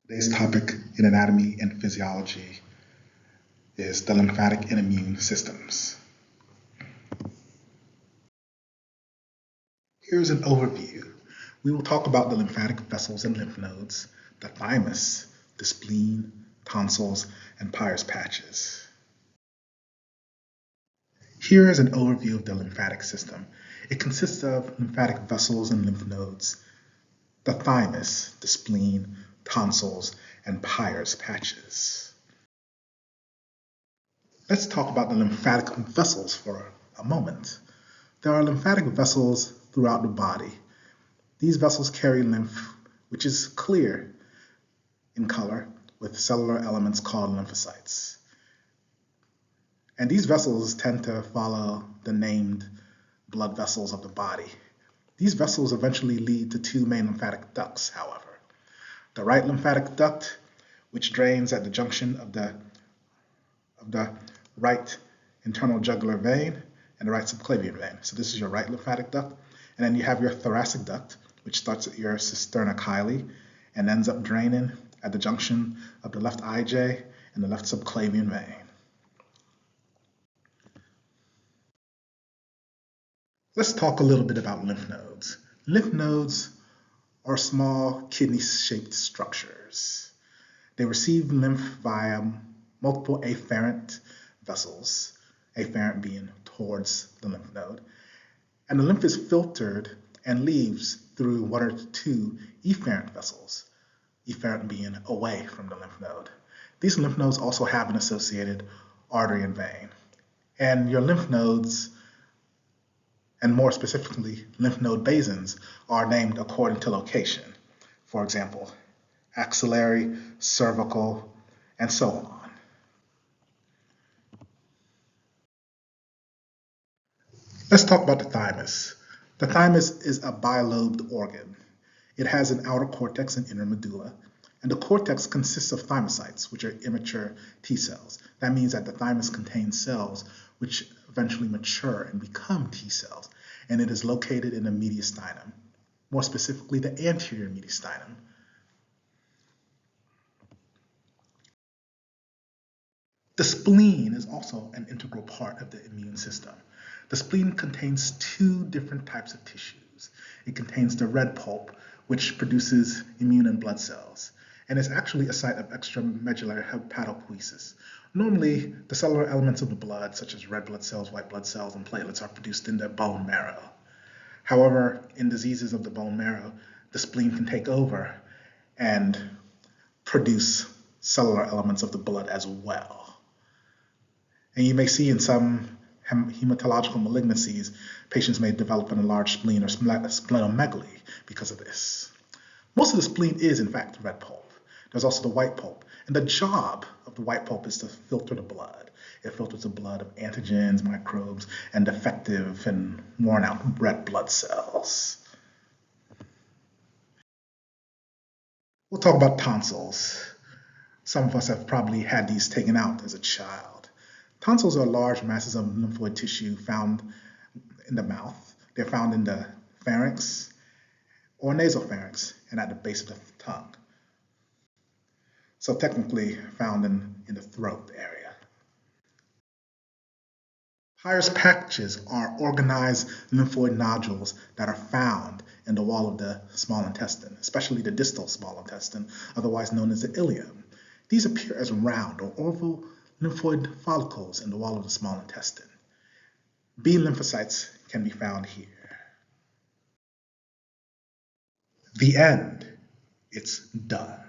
Today's topic in anatomy and physiology is the lymphatic and immune systems. Here's an overview. We will talk about the lymphatic vessels and lymph nodes, the thymus, the spleen, tonsils, and Peyer's patches. Here is an overview of the lymphatic system. It consists of lymphatic vessels and lymph nodes, the thymus, the spleen, tonsils, and Peyer's patches. Let's talk about the lymphatic vessels for a moment. There are lymphatic vessels throughout the body. These vessels carry lymph, which is clear in color with cellular elements called lymphocytes. And these vessels tend to follow the named blood vessels of the body. These vessels eventually lead to two main lymphatic ducts, however. The right lymphatic duct, which drains at the junction of the right internal jugular vein and the right subclavian vein. So this is your right lymphatic duct. And then you have your thoracic duct, which starts at your cisterna chyli and ends up draining at the junction of the left IJ and the left subclavian vein. Let's talk a little bit about lymph nodes. Lymph nodes are small kidney-shaped structures. They receive lymph via multiple afferent vessels, afferent being towards the lymph node, and the lymph is filtered and leaves through one or two efferent vessels, efferent being away from the lymph node. These lymph nodes also have an associated artery and vein. And your lymph nodes, and more specifically, lymph node basins, are named according to location. For example, axillary, cervical, and so on. Let's talk about the thymus. The thymus is a bilobed organ. It has an outer cortex and inner medulla, and the cortex consists of thymocytes, which are immature T cells. That means that the thymus contains cells which eventually mature and become T cells, and it is located in the mediastinum, more specifically the anterior mediastinum. The spleen is also an integral part of the immune system. The spleen contains two different types of tissues. It contains the red pulp, which produces immune and blood cells, and is actually a site of extramedullary hepatopoiesis. Normally, the cellular elements of the blood, such as red blood cells, white blood cells, and platelets, are produced in the bone marrow. However, in diseases of the bone marrow, the spleen can take over and produce cellular elements of the blood as well. And you may see in some hematological malignancies, patients may develop an enlarged spleen or splenomegaly because of this. Most of the spleen is, in fact, red pulp. There's also the white pulp. And the job of the white pulp is to filter the blood. It filters the blood of antigens, microbes, and defective and worn out red blood cells. We'll talk about tonsils. Some of us have probably had these taken out as a child. Tonsils are large masses of lymphoid tissue found in the mouth. They're found in the pharynx or nasopharynx and at the base of the tongue. So technically found in the throat area. Peyer's patches are organized lymphoid nodules that are found in the wall of the small intestine, especially the distal small intestine, otherwise known as the ileum. These appear as round or oval lymphoid follicles in the wall of the small intestine. B lymphocytes can be found here. The end. It's done.